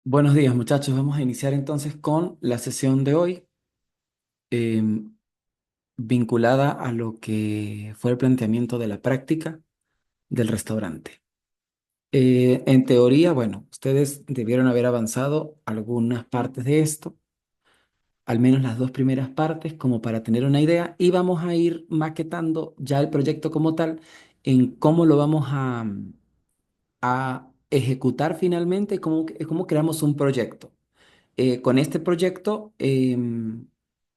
Buenos días, muchachos. Vamos a iniciar entonces con la sesión de hoy, em, vinculada a lo que fue el planteamiento de la práctica del restaurante. En teoría, bueno, ustedes debieron haber avanzado algunas partes de esto, al menos las dos primeras partes, como para tener una idea, y vamos a ir maquetando ya el proyecto como tal, en cómo lo vamos a ejecutar finalmente, cómo creamos un proyecto. Con este proyecto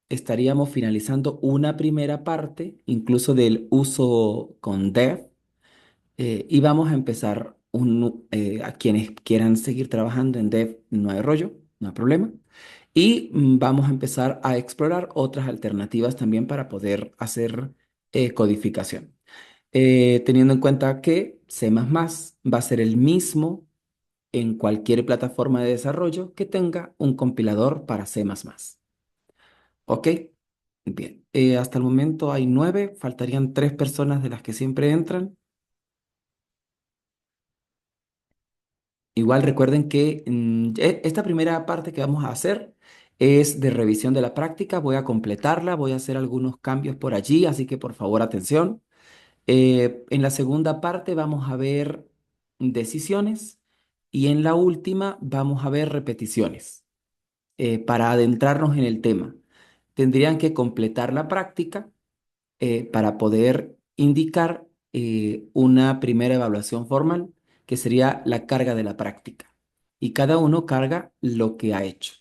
estaríamos finalizando una primera parte, incluso del uso con Dev, y vamos a empezar a quienes quieran seguir trabajando en Dev, no hay rollo, no hay problema. Y vamos a empezar a explorar otras alternativas también para poder hacer codificación. Teniendo en cuenta que C++ va a ser el mismo en cualquier plataforma de desarrollo que tenga un compilador para C++. ¿Ok? Bien. Hasta el momento hay 9, faltarían 3 personas de las que siempre entran. Igual recuerden que esta primera parte que vamos a hacer es de revisión de la práctica. Voy a completarla, voy a hacer algunos cambios por allí, así que por favor atención. En la segunda parte vamos a ver decisiones y en la última vamos a ver repeticiones. Para adentrarnos en el tema. Tendrían que completar la práctica para poder indicar una primera evaluación formal, que sería la carga de la práctica. Y cada uno carga lo que ha hecho.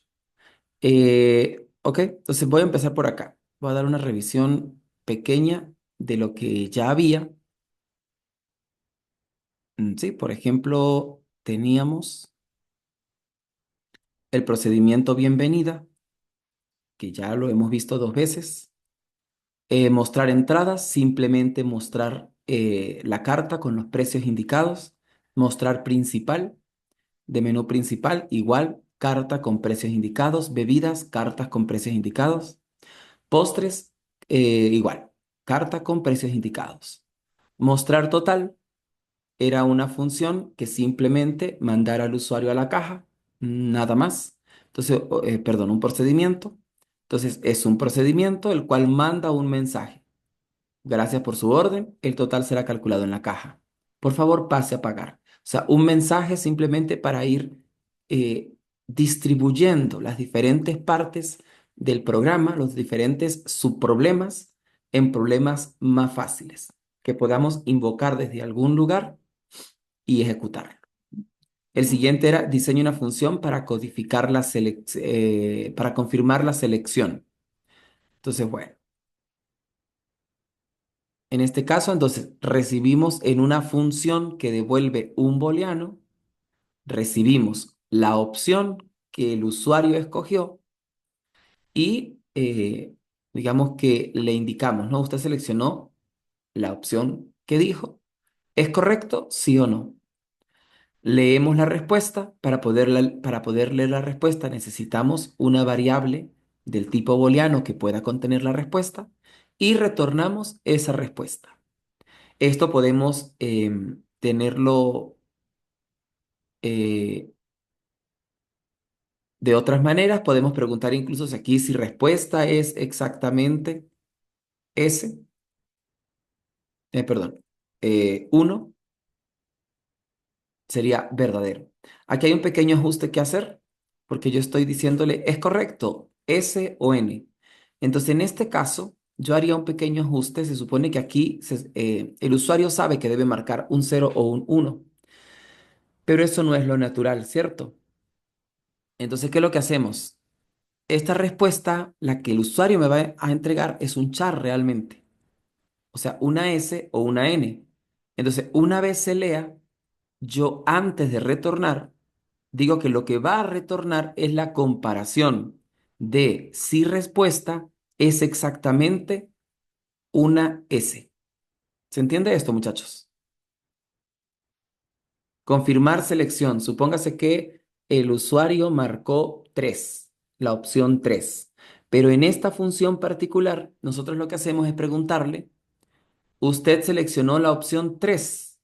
Ok, entonces voy a empezar por acá. Voy a dar una revisión pequeña de lo que ya había. Sí, por ejemplo, teníamos el procedimiento bienvenida, que ya lo hemos visto 2 veces. Mostrar entradas, simplemente mostrar la carta con los precios indicados. Mostrar principal, de menú principal, igual, carta con precios indicados. Bebidas, cartas con precios indicados. Postres, igual, carta con precios indicados. Mostrar total era una función que simplemente mandara al usuario a la caja, nada más. Entonces, perdón, un procedimiento. Entonces, es un procedimiento el cual manda un mensaje. Gracias por su orden. El total será calculado en la caja. Por favor, pase a pagar. O sea, un mensaje simplemente para ir eh, distribuyendo las diferentes partes del programa, los diferentes subproblemas, en problemas más fáciles que podamos invocar desde algún lugar y ejecutarlo. El siguiente era diseño una función para codificar para confirmar la selección. Entonces, bueno. En este caso, entonces, recibimos en una función que devuelve un booleano, recibimos la opción que el usuario escogió y digamos que le indicamos, ¿no? Usted seleccionó la opción que dijo. ¿Es correcto? Sí o no. Leemos la respuesta. Para poder leer la respuesta necesitamos una variable del tipo booleano que pueda contener la respuesta y retornamos esa respuesta. Esto podemos tenerlo eh, de otras maneras. Podemos preguntar incluso si aquí si respuesta es exactamente S, perdón, 1 sería verdadero. Aquí hay un pequeño ajuste que hacer porque yo estoy diciéndole, ¿es correcto? S o N. Entonces, en este caso, yo haría un pequeño ajuste. Se supone que aquí el usuario sabe que debe marcar un 0 o un 1, pero eso no es lo natural, ¿cierto? Entonces, ¿qué es lo que hacemos? Esta respuesta, la que el usuario me va a entregar, es un char realmente. O sea, una S o una N. Entonces, una vez se lea, yo antes de retornar, digo que lo que va a retornar es la comparación de si respuesta es exactamente una S. ¿Se entiende esto, muchachos? Confirmar selección. Supóngase que el usuario marcó 3, la opción 3. Pero en esta función particular, nosotros lo que hacemos es preguntarle, usted seleccionó la opción 3.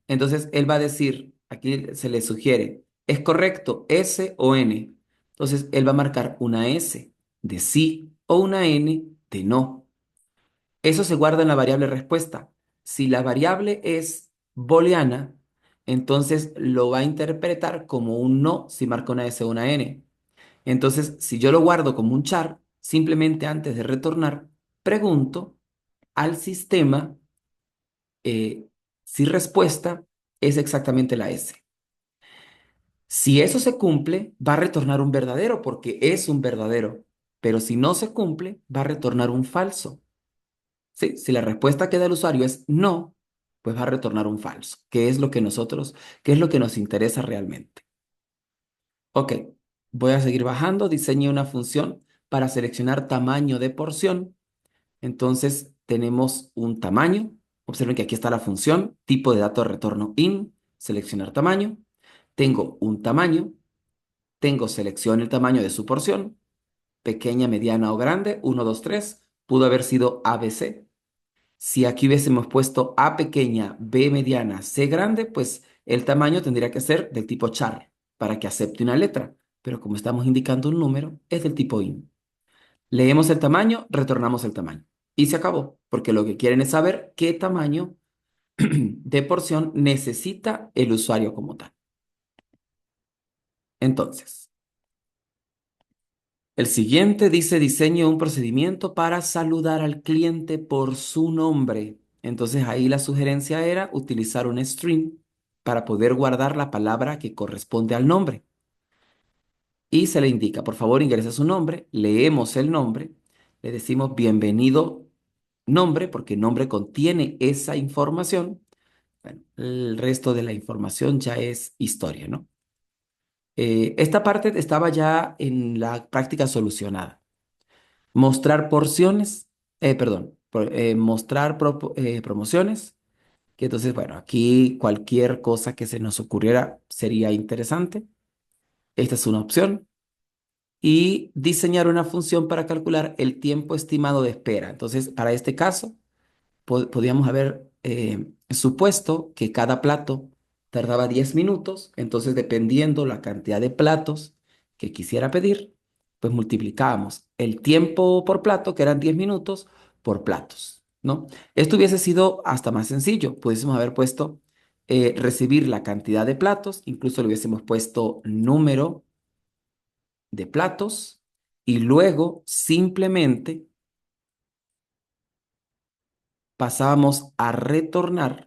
Entonces él va a decir, aquí se le sugiere, Es correcto, S o N. Entonces, él va a marcar una S de sí o una N de no. Eso se guarda en la variable respuesta. Si la variable es booleana, entonces lo va a interpretar como un no si marca una S o una N. Entonces, si yo lo guardo como un char, simplemente antes de retornar, pregunto al sistema si respuesta es exactamente la S. Si eso se cumple, va a retornar un verdadero porque es un verdadero. Pero si no se cumple, va a retornar un falso. Sí, si la respuesta que da el usuario es no, pues va a retornar un falso, que es lo que nosotros, que es lo que nos interesa realmente. Ok, voy a seguir bajando. Diseñé una función para seleccionar tamaño de porción. Entonces tenemos un tamaño. Observen que aquí está la función, tipo de dato de retorno in, seleccionar tamaño. Tengo un tamaño, tengo selección el tamaño de su porción, pequeña, mediana o grande, uno 2 3 pudo haber sido ABC. Si aquí hubiésemos puesto A pequeña, B mediana, C grande, pues el tamaño tendría que ser del tipo char para que acepte una letra. Pero como estamos indicando un número, es del tipo int. Leemos el tamaño, retornamos el tamaño. Y se acabó, porque lo que quieren es saber qué tamaño de porción necesita el usuario como tal. Entonces, el siguiente dice diseño un procedimiento para saludar al cliente por su nombre. Entonces ahí la sugerencia era utilizar un string para poder guardar la palabra que corresponde al nombre. Y se le indica, por favor, ingresa su nombre, leemos el nombre, le decimos bienvenido nombre, porque nombre contiene esa información. Bueno, el resto de la información ya es historia, ¿no? Esta parte estaba ya en la práctica solucionada. Mostrar porciones, perdón, mostrar promociones, que entonces, bueno, aquí cualquier cosa que se nos ocurriera sería interesante. Esta es una opción. Y diseñar una función para calcular el tiempo estimado de espera. Entonces, para este caso, podíamos haber supuesto que cada plato tardaba 10 minutos, entonces dependiendo la cantidad de platos que quisiera pedir, pues multiplicábamos el tiempo por plato, que eran 10 minutos, por platos, ¿no? Esto hubiese sido hasta más sencillo, pudiésemos haber puesto recibir la cantidad de platos, incluso le hubiésemos puesto número de platos y luego simplemente pasábamos a retornar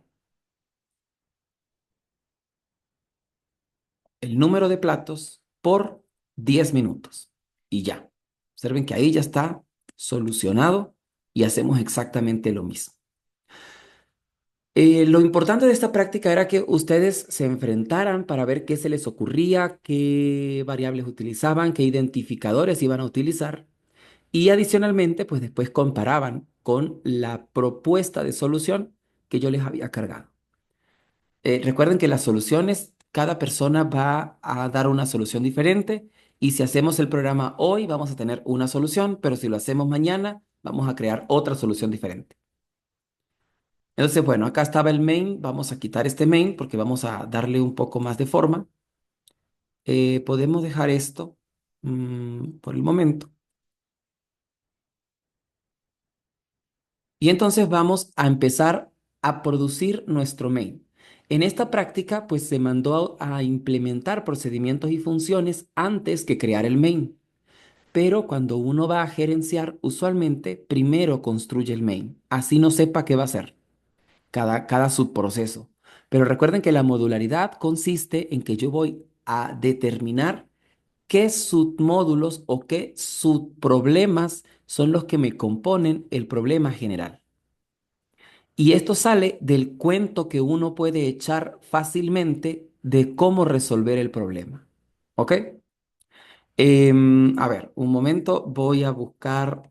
el número de platos por 10 minutos. Y ya. Observen que ahí ya está solucionado y hacemos exactamente lo mismo. Lo importante de esta práctica era que ustedes se enfrentaran para ver qué se les ocurría, qué variables utilizaban, qué identificadores iban a utilizar y adicionalmente, pues después comparaban con la propuesta de solución que yo les había cargado. Recuerden que las soluciones, cada persona va a dar una solución diferente y si hacemos el programa hoy vamos a tener una solución, pero si lo hacemos mañana vamos a crear otra solución diferente. Entonces, bueno, acá estaba el main, vamos a quitar este main porque vamos a darle un poco más de forma. Podemos dejar esto por el momento. Y entonces vamos a empezar a producir nuestro main. En esta práctica, pues se mandó a implementar procedimientos y funciones antes que crear el main. Pero cuando uno va a gerenciar, usualmente primero construye el main. Así no sepa qué va a hacer cada subproceso. Pero recuerden que la modularidad consiste en que yo voy a determinar qué submódulos o qué subproblemas son los que me componen el problema general. Y esto sale del cuento que uno puede echar fácilmente de cómo resolver el problema. ¿Ok? A ver, un momento, voy a buscar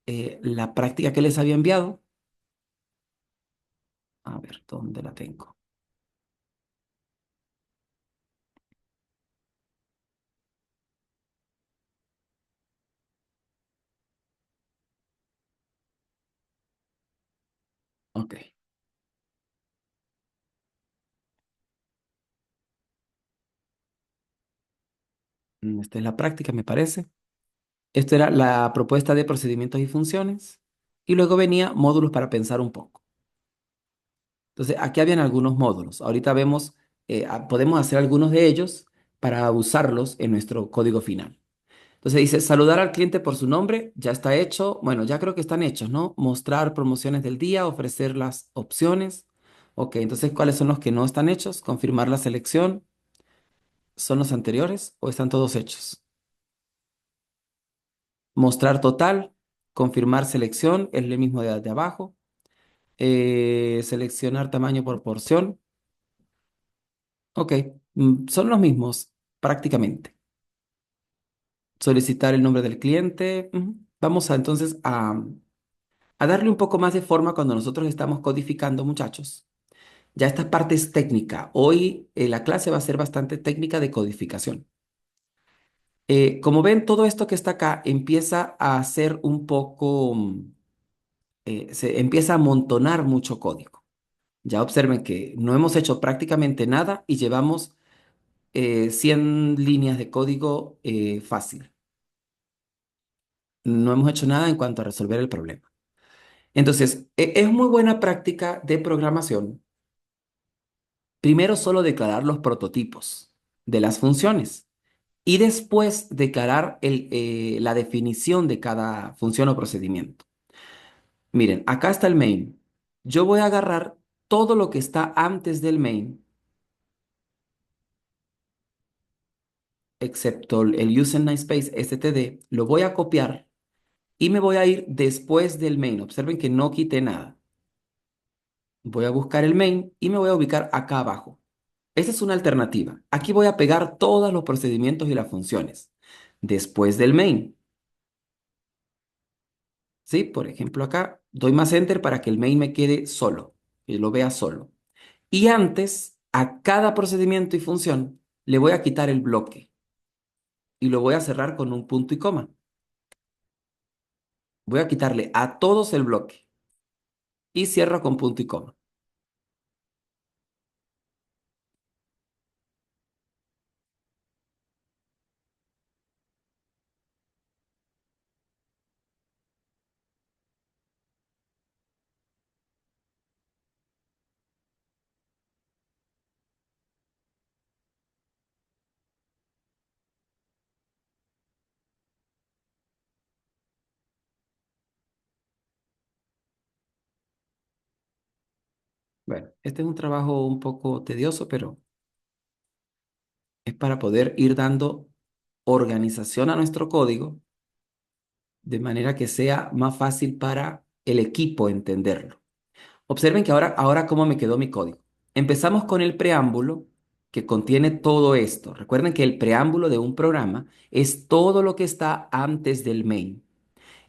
la práctica que les había enviado. A ver, ¿dónde la tengo? Ok. Esta es la práctica, me parece. Esto era la propuesta de procedimientos y funciones. Y luego venía módulos para pensar un poco. Entonces, aquí habían algunos módulos. Ahorita vemos, podemos hacer algunos de ellos para usarlos en nuestro código final. Entonces dice, saludar al cliente por su nombre, ya está hecho. Bueno, ya creo que están hechos, ¿no? Mostrar promociones del día, ofrecer las opciones. Ok, entonces, ¿cuáles son los que no están hechos? Confirmar la selección. ¿Son los anteriores o están todos hechos? Mostrar total, confirmar selección, es el mismo de abajo. Seleccionar tamaño por porción. Ok, son los mismos prácticamente. Solicitar el nombre del cliente. Vamos a entonces a darle un poco más de forma cuando nosotros estamos codificando, muchachos. Ya esta parte es técnica. Hoy la clase va a ser bastante técnica de codificación. Como ven, todo esto que está acá empieza a ser un poco, se empieza a amontonar mucho código. Ya observen que no hemos hecho prácticamente nada y llevamos 100 líneas de código fácil. No hemos hecho nada en cuanto a resolver el problema. Entonces, es muy buena práctica de programación. Primero solo declarar los prototipos de las funciones y después declarar la definición de cada función o procedimiento. Miren, acá está el main. Yo voy a agarrar todo lo que está antes del main, excepto el use namespace std, lo voy a copiar y me voy a ir después del main. Observen que no quité nada. Voy a buscar el main y me voy a ubicar acá abajo. Esa es una alternativa. Aquí voy a pegar todos los procedimientos y las funciones después del main. ¿Sí? Por ejemplo, acá doy más enter para que el main me quede solo, que lo vea solo. Y antes, a cada procedimiento y función, le voy a quitar el bloque y lo voy a cerrar con un punto y coma. Voy a quitarle a todos el bloque y cierro con punto y coma. Bueno, este es un trabajo un poco tedioso, pero es para poder ir dando organización a nuestro código de manera que sea más fácil para el equipo entenderlo. Observen que ahora cómo me quedó mi código. Empezamos con el preámbulo que contiene todo esto. Recuerden que el preámbulo de un programa es todo lo que está antes del main.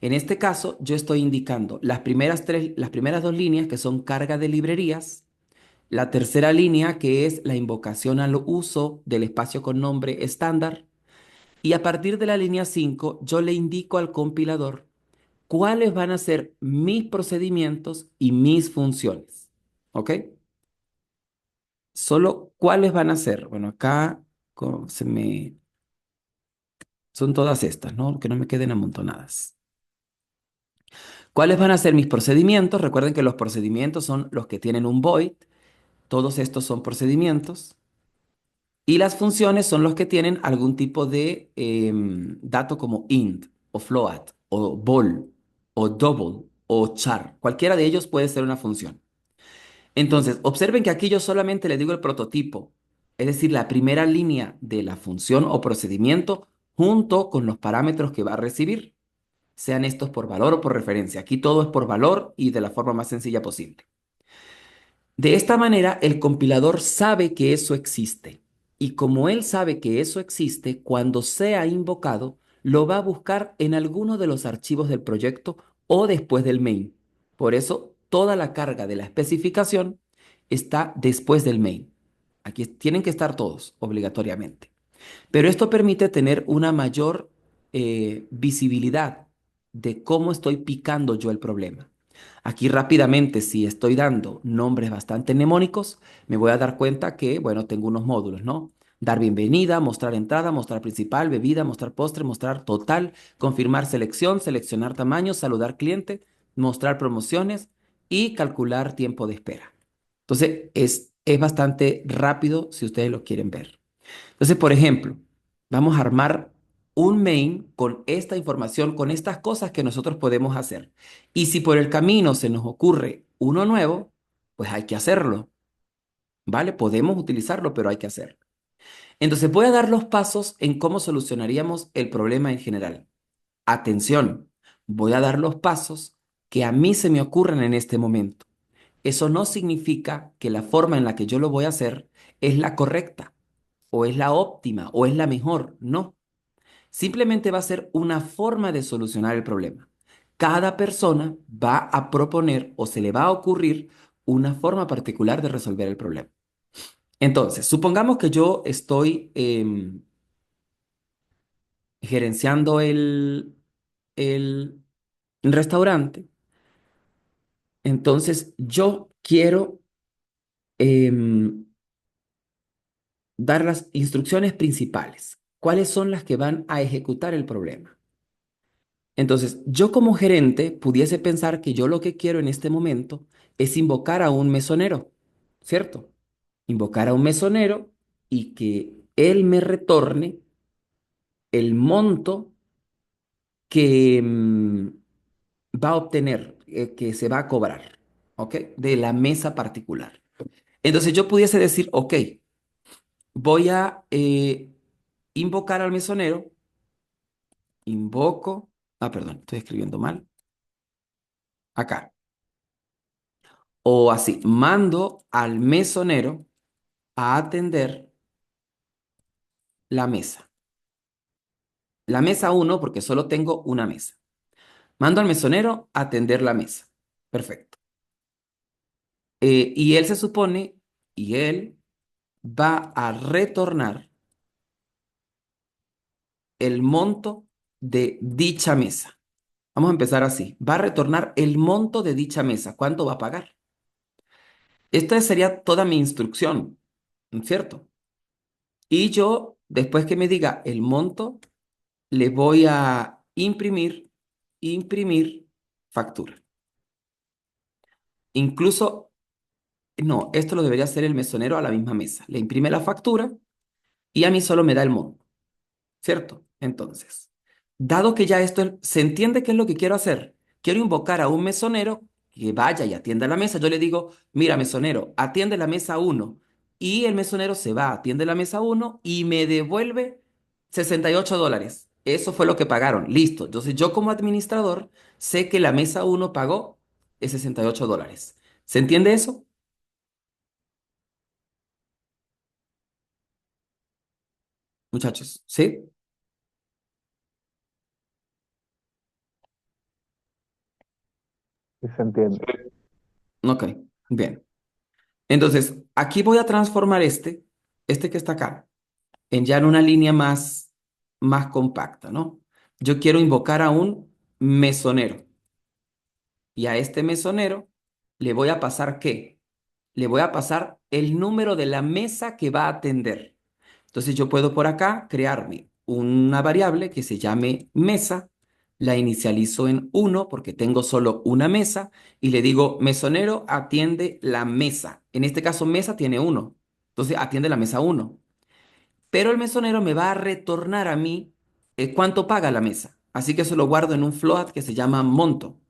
En este caso, yo estoy indicando las primeras dos líneas que son carga de librerías, la tercera línea que es la invocación al uso del espacio con nombre estándar y a partir de la línea 5 yo le indico al compilador cuáles van a ser mis procedimientos y mis funciones. ¿Ok? Solo cuáles van a ser. Bueno, acá son todas estas, ¿no? Que no me queden amontonadas. ¿Cuáles van a ser mis procedimientos? Recuerden que los procedimientos son los que tienen un void. Todos estos son procedimientos. Y las funciones son los que tienen algún tipo de dato como int o float o bol o double o char. Cualquiera de ellos puede ser una función. Entonces, observen que aquí yo solamente le digo el prototipo, es decir, la primera línea de la función o procedimiento junto con los parámetros que va a recibir, sean estos por valor o por referencia. Aquí todo es por valor y de la forma más sencilla posible. De esta manera, el compilador sabe que eso existe. Y como él sabe que eso existe, cuando sea invocado, lo va a buscar en alguno de los archivos del proyecto o después del main. Por eso, toda la carga de la especificación está después del main. Aquí tienen que estar todos, obligatoriamente. Pero esto permite tener una mayor visibilidad de cómo estoy picando yo el problema. Aquí rápidamente, si estoy dando nombres bastante mnemónicos, me voy a dar cuenta que, bueno, tengo unos módulos, ¿no? Dar bienvenida, mostrar entrada, mostrar principal, bebida, mostrar postre, mostrar total, confirmar selección, seleccionar tamaño, saludar cliente, mostrar promociones y calcular tiempo de espera. Entonces, es bastante rápido si ustedes lo quieren ver. Entonces, por ejemplo, vamos a armar un main con esta información, con estas cosas que nosotros podemos hacer. Y si por el camino se nos ocurre uno nuevo, pues hay que hacerlo, ¿vale? Podemos utilizarlo, pero hay que hacerlo. Entonces, voy a dar los pasos en cómo solucionaríamos el problema en general. Atención, voy a dar los pasos que a mí se me ocurren en este momento. Eso no significa que la forma en la que yo lo voy a hacer es la correcta, o es la óptima, o es la mejor. No. Simplemente va a ser una forma de solucionar el problema. Cada persona va a proponer o se le va a ocurrir una forma particular de resolver el problema. Entonces, supongamos que yo estoy gerenciando el restaurante. Entonces, yo quiero em, dar las instrucciones principales. ¿Cuáles son las que van a ejecutar el problema? Entonces, yo como gerente pudiese pensar que yo lo que quiero en este momento es invocar a un mesonero, ¿cierto? Invocar a un mesonero y que él me retorne el monto que va a obtener, que se va a cobrar, ¿ok? De la mesa particular. Entonces yo pudiese decir, ok, voy a invocar al mesonero, invoco, perdón, estoy escribiendo mal, acá. O así, mando al mesonero a atender la mesa. La mesa uno, porque solo tengo una mesa. Mando al mesonero a atender la mesa. Perfecto. Y él se supone, y él va a retornar el monto de dicha mesa. Vamos a empezar así. Va a retornar el monto de dicha mesa. ¿Cuánto va a pagar? Esta sería toda mi instrucción, ¿no es cierto? Y yo, después que me diga el monto, le voy a imprimir factura. Incluso, no, esto lo debería hacer el mesonero a la misma mesa. Le imprime la factura y a mí solo me da el monto. ¿Cierto? Entonces, dado que ya esto se entiende qué es lo que quiero hacer, quiero invocar a un mesonero que vaya y atienda la mesa. Yo le digo, mira, mesonero, atiende la mesa uno. Y el mesonero se va, atiende la mesa uno y me devuelve $68. Eso fue lo que pagaron. Listo. Entonces, yo como administrador sé que la mesa uno pagó $68. ¿Se entiende eso, muchachos? ¿Sí? Sí se entiende. Ok, bien. Entonces, aquí voy a transformar este que está acá, en ya en una línea más compacta, ¿no? Yo quiero invocar a un mesonero y a este mesonero le voy a pasar ¿qué? Le voy a pasar el número de la mesa que va a atender. Entonces yo puedo por acá crearme una variable que se llame mesa, la inicializo en uno porque tengo solo una mesa y le digo mesonero atiende la mesa. En este caso mesa tiene uno, entonces atiende la mesa uno. Pero el mesonero me va a retornar a mí cuánto paga la mesa. Así que eso lo guardo en un float que se llama monto,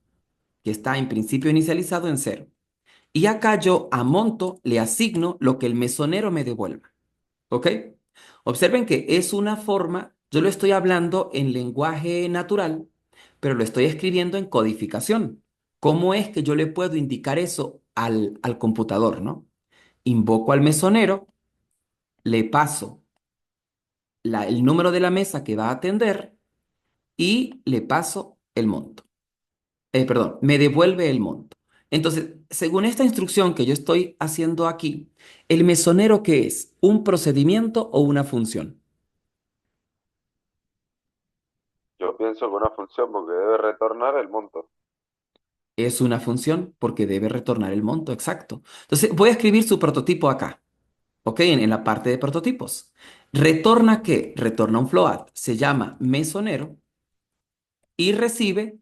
que está en principio inicializado en cero. Y acá yo a monto le asigno lo que el mesonero me devuelva. ¿Ok? Observen que es una forma, yo lo estoy hablando en lenguaje natural, pero lo estoy escribiendo en codificación. ¿Cómo es que yo le puedo indicar eso al computador, ¿no? Invoco al mesonero, le paso el número de la mesa que va a atender y le paso el monto. Perdón, me devuelve el monto. Entonces, según esta instrucción que yo estoy haciendo aquí, ¿el mesonero qué es? ¿Un procedimiento o una función? Yo pienso que una función porque debe retornar el monto. Es una función porque debe retornar el monto exacto. Entonces, voy a escribir su prototipo acá, ¿ok? En la parte de prototipos. ¿Retorna qué? Retorna un float. Se llama mesonero y recibe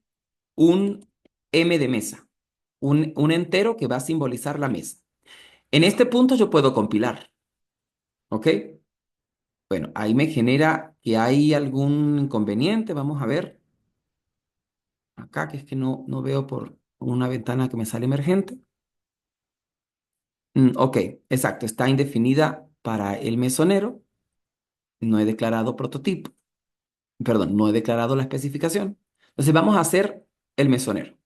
un M de mesa, un entero que va a simbolizar la mesa. En este punto yo puedo compilar, ¿ok? Bueno, ahí me genera que hay algún inconveniente. Vamos a ver acá, que es que no veo por una ventana que me sale emergente. Ok, exacto, está indefinida para el mesonero. No he declarado prototipo, perdón, no he declarado la especificación. Entonces vamos a hacer el mesonero.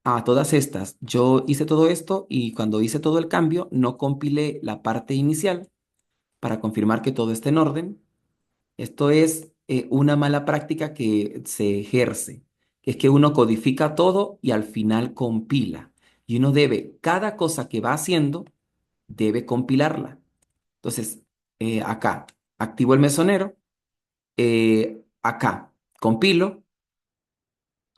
A todas estas, yo hice todo esto y cuando hice todo el cambio, no compilé la parte inicial para confirmar que todo esté en orden. Esto es una mala práctica que se ejerce, que es que uno codifica todo y al final compila. Y uno debe, cada cosa que va haciendo, debe compilarla. Entonces, acá, activo el mesonero, acá, compilo.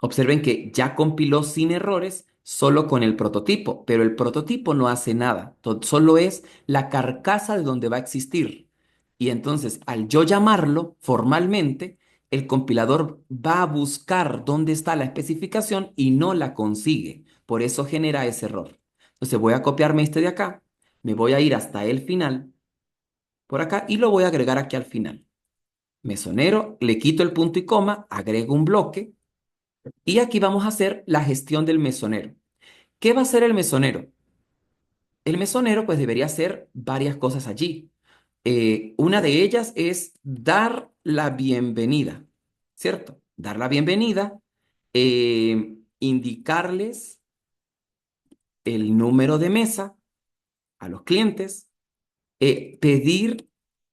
Observen que ya compiló sin errores, solo con el prototipo, pero el prototipo no hace nada, solo es la carcasa de donde va a existir. Y entonces, al yo llamarlo formalmente, el compilador va a buscar dónde está la especificación y no la consigue. Por eso genera ese error. Entonces, voy a copiarme este de acá, me voy a ir hasta el final, por acá, y lo voy a agregar aquí al final. Mesonero, le quito el punto y coma, agrego un bloque y aquí vamos a hacer la gestión del mesonero. ¿Qué va a hacer el mesonero? El mesonero pues debería hacer varias cosas allí. Una de ellas es dar la bienvenida, ¿cierto? Dar la bienvenida, indicarles el número de mesa a los clientes, pedir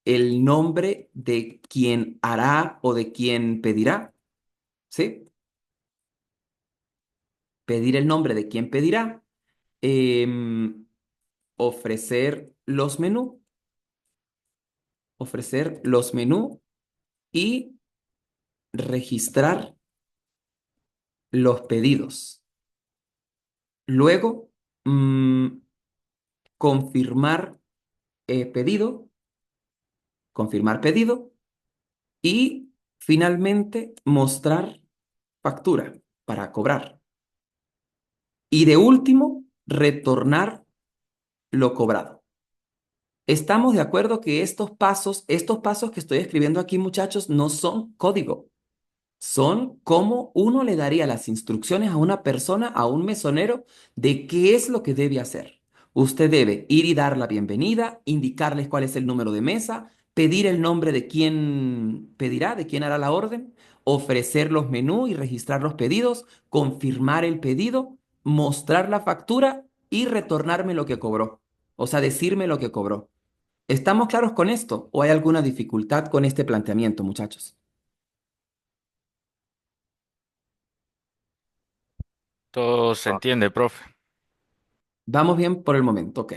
el nombre de quien hará o de quien pedirá, ¿sí? Pedir el nombre de quien pedirá. em, ofrecer los menús, ofrecer los menús y registrar los pedidos. Luego, mm, confirmar pedido, confirmar pedido y finalmente mostrar factura para cobrar. Y de último, retornar lo cobrado. Estamos de acuerdo que estos pasos que estoy escribiendo aquí, muchachos, no son código. Son cómo uno le daría las instrucciones a una persona, a un mesonero, de qué es lo que debe hacer. Usted debe ir y dar la bienvenida, indicarles cuál es el número de mesa, pedir el nombre de quién pedirá, de quién hará la orden, ofrecer los menús y registrar los pedidos, confirmar el pedido, mostrar la factura y retornarme lo que cobró. O sea, decirme lo que cobró. ¿Estamos claros con esto o hay alguna dificultad con este planteamiento, muchachos? Todo se entiende, profe. Vamos bien por el momento, ok.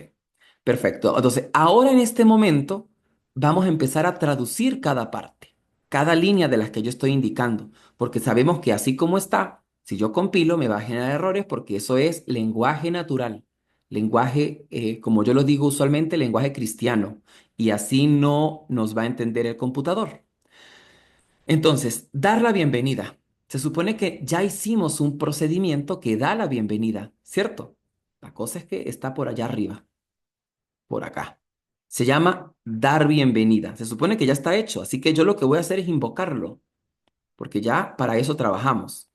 Perfecto. Entonces, ahora en este momento vamos a empezar a traducir cada parte, cada línea de las que yo estoy indicando, porque sabemos que así como está, si yo compilo me va a generar errores porque eso es lenguaje natural, lenguaje, como yo lo digo usualmente, lenguaje cristiano, y así no nos va a entender el computador. Entonces, dar la bienvenida. Se supone que ya hicimos un procedimiento que da la bienvenida, ¿cierto? La cosa es que está por allá arriba, por acá. Se llama dar bienvenida. Se supone que ya está hecho, así que yo lo que voy a hacer es invocarlo, porque ya para eso trabajamos.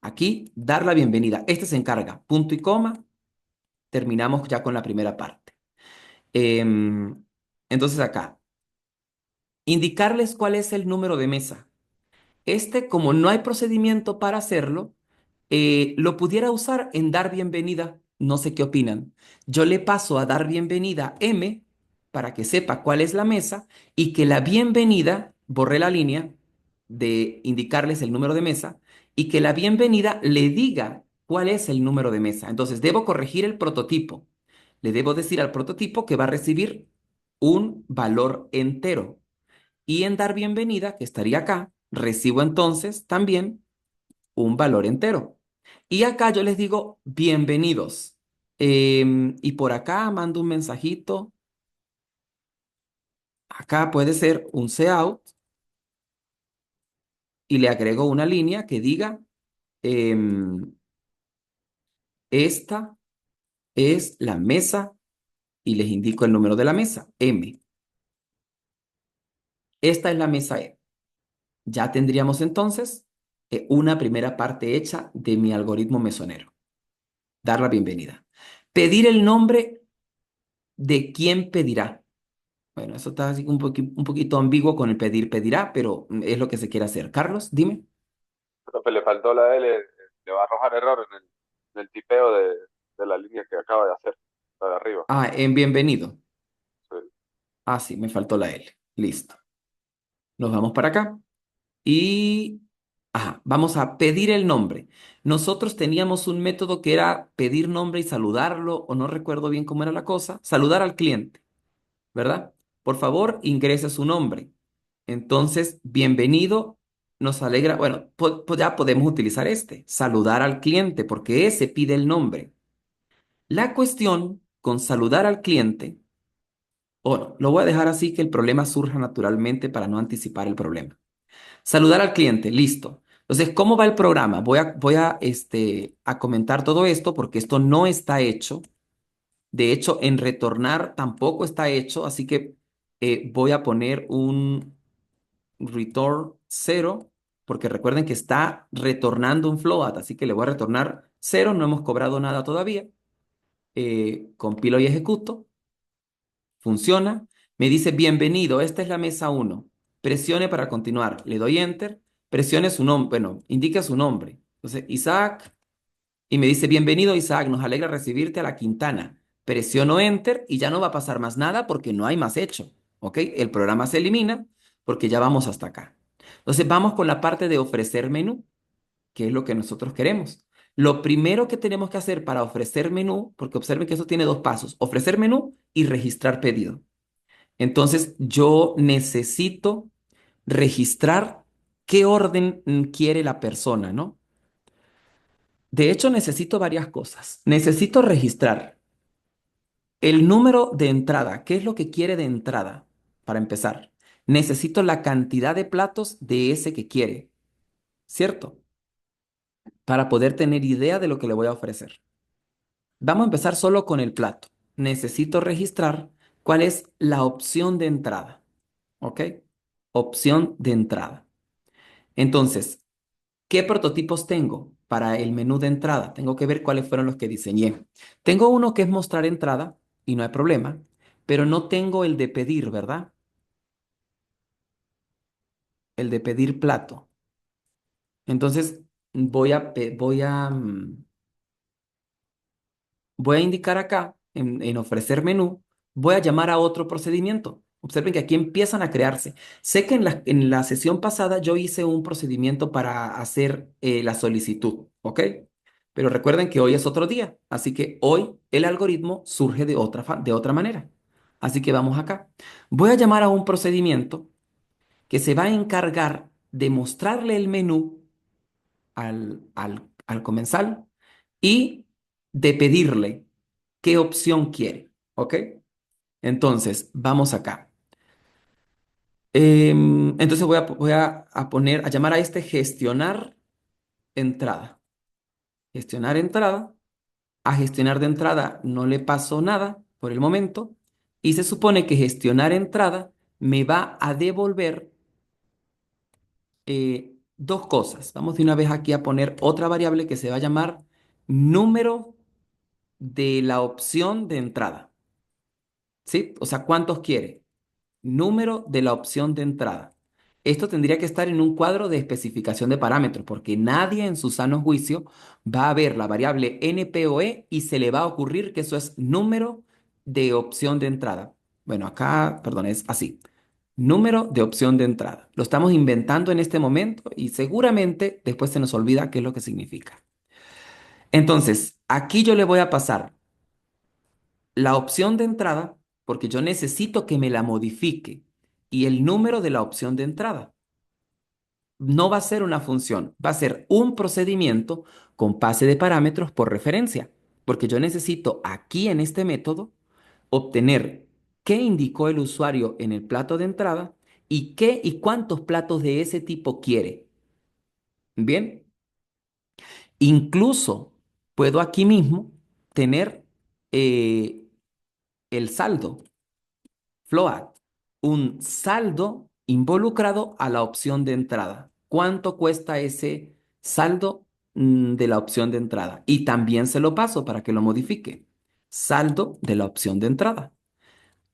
Aquí, dar la bienvenida. Este se encarga, punto y coma, terminamos ya con la primera parte. Em, entonces acá, indicarles cuál es el número de mesa. Este, como no hay procedimiento para hacerlo, lo pudiera usar en dar bienvenida. No sé qué opinan. Yo le paso a dar bienvenida M para que sepa cuál es la mesa y que la bienvenida, borré la línea de indicarles el número de mesa y que la bienvenida le diga cuál es el número de mesa. Entonces debo corregir el prototipo. Le debo decir al prototipo que va a recibir un valor entero. Y en dar bienvenida, que estaría acá, recibo entonces también un valor entero. Y acá yo les digo bienvenidos. Y por acá mando un mensajito Acá puede ser un cout y le agrego una línea que diga, em, esta es la mesa y les indico el número de la mesa, M. Esta es la mesa E. Ya tendríamos entonces una primera parte hecha de mi algoritmo mesonero. Dar la bienvenida. Pedir el nombre de quién pedirá. Bueno, eso está así un poquito ambiguo con el pedir, pedirá, pero es lo que se quiere hacer. Carlos, dime. Profe, le faltó la L, le va a arrojar error en el tipeo de la línea que acaba de hacer, la de arriba. Ah, en bienvenido. Sí. Ah, sí, me faltó la L. Listo. Nos vamos para acá y, ajá, vamos a pedir el nombre. Nosotros teníamos un método que era pedir nombre y saludarlo, o no recuerdo bien cómo era la cosa, saludar al cliente, ¿verdad? Por favor, ingrese su nombre. Entonces, bienvenido, nos alegra, bueno, pues ya podemos utilizar este, saludar al cliente, porque ese pide el nombre. La cuestión con saludar al cliente, bueno, lo voy a dejar así que el problema surja naturalmente para no anticipar el problema. Saludar al cliente, listo. Entonces, ¿cómo va el programa? Voy a comentar todo esto porque esto no está hecho. De hecho, en retornar tampoco está hecho, así que voy a poner un return 0 porque recuerden que está retornando un float, así que le voy a retornar 0, no hemos cobrado nada todavía. Compilo y ejecuto. Funciona. Me dice, bienvenido, esta es la mesa uno. Presione para continuar. Le doy enter. Presione su nombre. Bueno, indica su nombre. Entonces, Isaac. Y me dice, bienvenido, Isaac. Nos alegra recibirte a la Quintana. Presiono enter y ya no va a pasar más nada porque no hay más hecho. ¿Ok? El programa se elimina porque ya vamos hasta acá. Entonces, vamos con la parte de ofrecer menú, que es lo que nosotros queremos. Lo primero que tenemos que hacer para ofrecer menú, porque observen que eso tiene dos pasos, ofrecer menú y registrar pedido. Entonces, yo necesito registrar qué orden quiere la persona, ¿no? De hecho, necesito varias cosas. Necesito registrar el número de entrada, qué es lo que quiere de entrada, para empezar. Necesito la cantidad de platos de ese que quiere, ¿cierto? Para poder tener idea de lo que le voy a ofrecer. Vamos a empezar solo con el plato. Necesito registrar cuál es la opción de entrada, ¿ok? Opción de entrada. Entonces, ¿qué prototipos tengo para el menú de entrada? Tengo que ver cuáles fueron los que diseñé. Tengo uno que es mostrar entrada y no hay problema, pero no tengo el de pedir, ¿verdad? El de pedir plato. Entonces, voy a indicar acá en ofrecer menú, voy a llamar a otro procedimiento. Observen que aquí empiezan a crearse. Sé que en la sesión pasada yo hice un procedimiento para hacer la solicitud, ¿ok? Pero recuerden que hoy es otro día, así que hoy el algoritmo surge de otra manera. Así que vamos acá. Voy a llamar a un procedimiento que se va a encargar de mostrarle el menú al comensal y de pedirle qué opción quiere. ¿Ok? Entonces, vamos acá. Entonces voy a poner, a llamar a este gestionar entrada. Gestionar entrada. A gestionar de entrada no le pasó nada por el momento. Y se supone que gestionar entrada me va a devolver dos cosas. Vamos de una vez aquí a poner otra variable que se va a llamar número de la opción de entrada. ¿Sí? O sea, ¿cuántos quiere? Número de la opción de entrada. Esto tendría que estar en un cuadro de especificación de parámetros, porque nadie en su sano juicio va a ver la variable NPOE y se le va a ocurrir que eso es número de opción de entrada. Bueno, acá, perdón, es así. Número de opción de entrada. Lo estamos inventando en este momento y seguramente después se nos olvida qué es lo que significa. Entonces, aquí yo le voy a pasar la opción de entrada porque yo necesito que me la modifique y el número de la opción de entrada. No va a ser una función, va a ser un procedimiento con pase de parámetros por referencia, porque yo necesito aquí en este método obtener qué indicó el usuario en el plato de entrada y qué y cuántos platos de ese tipo quiere. Bien, incluso puedo aquí mismo tener el saldo, float, un saldo involucrado a la opción de entrada. ¿Cuánto cuesta ese saldo de la opción de entrada? Y también se lo paso para que lo modifique. Saldo de la opción de entrada.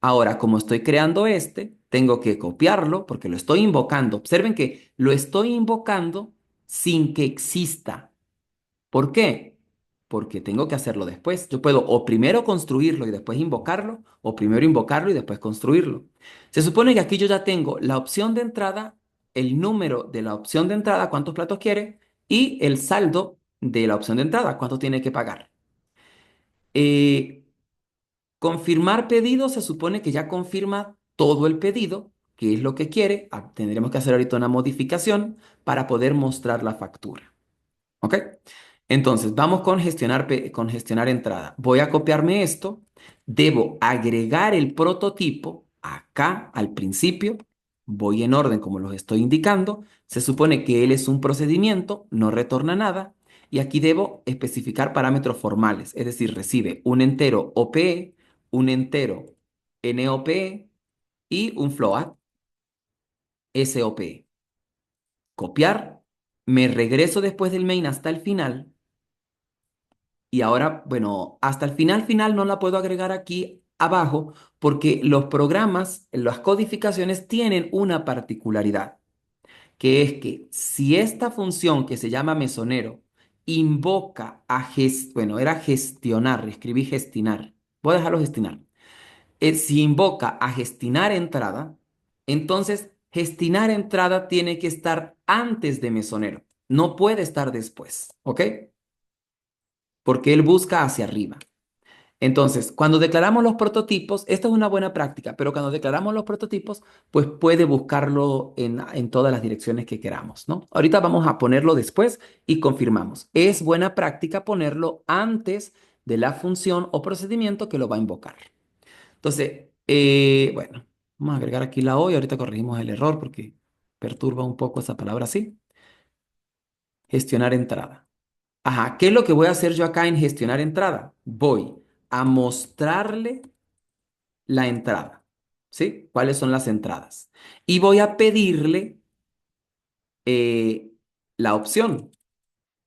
Ahora, como estoy creando este, tengo que copiarlo porque lo estoy invocando. Observen que lo estoy invocando sin que exista. ¿Por qué? Porque tengo que hacerlo después. Yo puedo o primero construirlo y después invocarlo, o primero invocarlo y después construirlo. Se supone que aquí yo ya tengo la opción de entrada, el número de la opción de entrada, cuántos platos quiere, y el saldo de la opción de entrada, cuánto tiene que pagar. Eh, Confirmar pedido se supone que ya confirma todo el pedido, que es lo que quiere. Tendremos que hacer ahorita una modificación para poder mostrar la factura. ¿Ok? Entonces, vamos con con gestionar entrada. Voy a copiarme esto. Debo agregar el prototipo acá al principio. Voy en orden como los estoy indicando. Se supone que él es un procedimiento, no retorna nada. Y aquí debo especificar parámetros formales, es decir, recibe un entero OPE, un entero NOPE y un float SOPE. Copiar. Me regreso después del main hasta el final. Y ahora, bueno, hasta el final no la puedo agregar aquí abajo porque los programas, las codificaciones tienen una particularidad, que es que si esta función que se llama mesonero invoca bueno, era gestionar, escribí gestionar, voy a dejarlo gestionar. Si invoca a gestionar entrada, entonces gestionar entrada tiene que estar antes de mesonero, no puede estar después, ¿ok? Porque él busca hacia arriba. Entonces, cuando declaramos los prototipos, esta es una buena práctica, pero cuando declaramos los prototipos, pues puede buscarlo en todas las direcciones que queramos, ¿no? Ahorita vamos a ponerlo después y confirmamos. Es buena práctica ponerlo antes de la función o procedimiento que lo va a invocar. Entonces, bueno, vamos a agregar aquí la O y ahorita corregimos el error porque perturba un poco esa palabra así. Gestionar entrada. Ajá, ¿qué es lo que voy a hacer yo acá en gestionar entrada? Voy a mostrarle la entrada, ¿sí? ¿Cuáles son las entradas? Y voy a pedirle eh, la opción.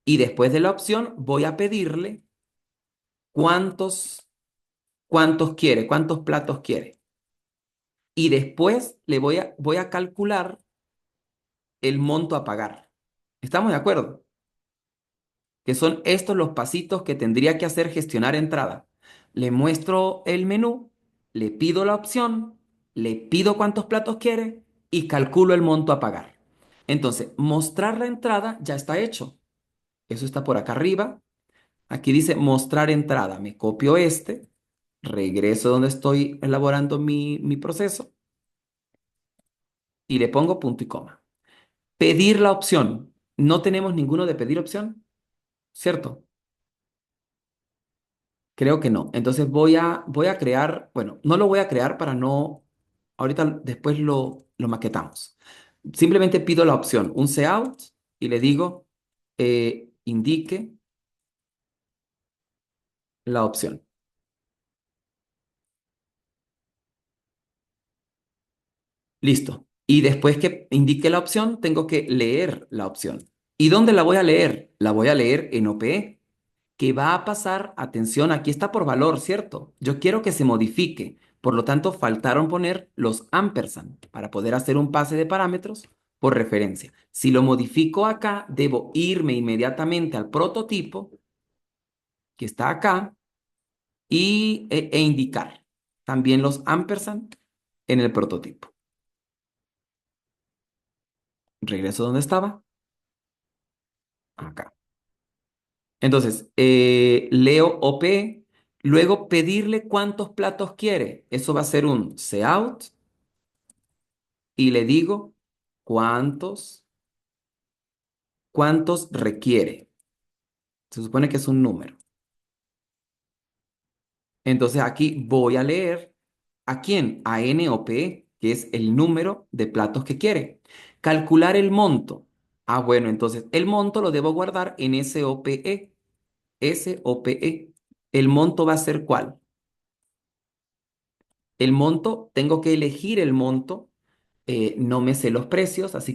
Y después de la opción voy a pedirle cuántos, cuántos quiere, cuántos platos quiere. Y después voy a calcular el monto a pagar. ¿Estamos de acuerdo? Que son estos los pasitos que tendría que hacer gestionar entrada. Le muestro el menú, le pido la opción, le pido cuántos platos quiere y calculo el monto a pagar. Entonces, mostrar la entrada ya está hecho. Eso está por acá arriba. Aquí dice mostrar entrada. Me copio este, regreso donde estoy elaborando mi proceso y le pongo punto y coma. Pedir la opción. No tenemos ninguno de pedir opción, ¿cierto? Creo que no. Entonces voy a crear, bueno, no lo voy a crear para no, ahorita después lo maquetamos. Simplemente pido la opción, un cout, y le digo, indique la opción. Listo. Y después que indique la opción, tengo que leer la opción. ¿Y dónde la voy a leer? La voy a leer en OPE. Que va a pasar, atención, aquí está por valor, ¿cierto? Yo quiero que se modifique. Por lo tanto, faltaron poner los ampersand para poder hacer un pase de parámetros por referencia. Si lo modifico acá, debo irme inmediatamente al prototipo que está acá e indicar también los ampersand en el prototipo. Regreso donde estaba, acá. Entonces, leo OP, luego pedirle cuántos platos quiere. Eso va a ser un cout y le digo cuántos requiere. Se supone que es un número. Entonces aquí voy a leer ¿A quién? A N o P, que es el número de platos que quiere. Calcular el monto. Ah, bueno, entonces el monto lo debo guardar en SOPE. SOPE. ¿El monto va a ser cuál? El monto, tengo que elegir el monto. No me sé los precios, así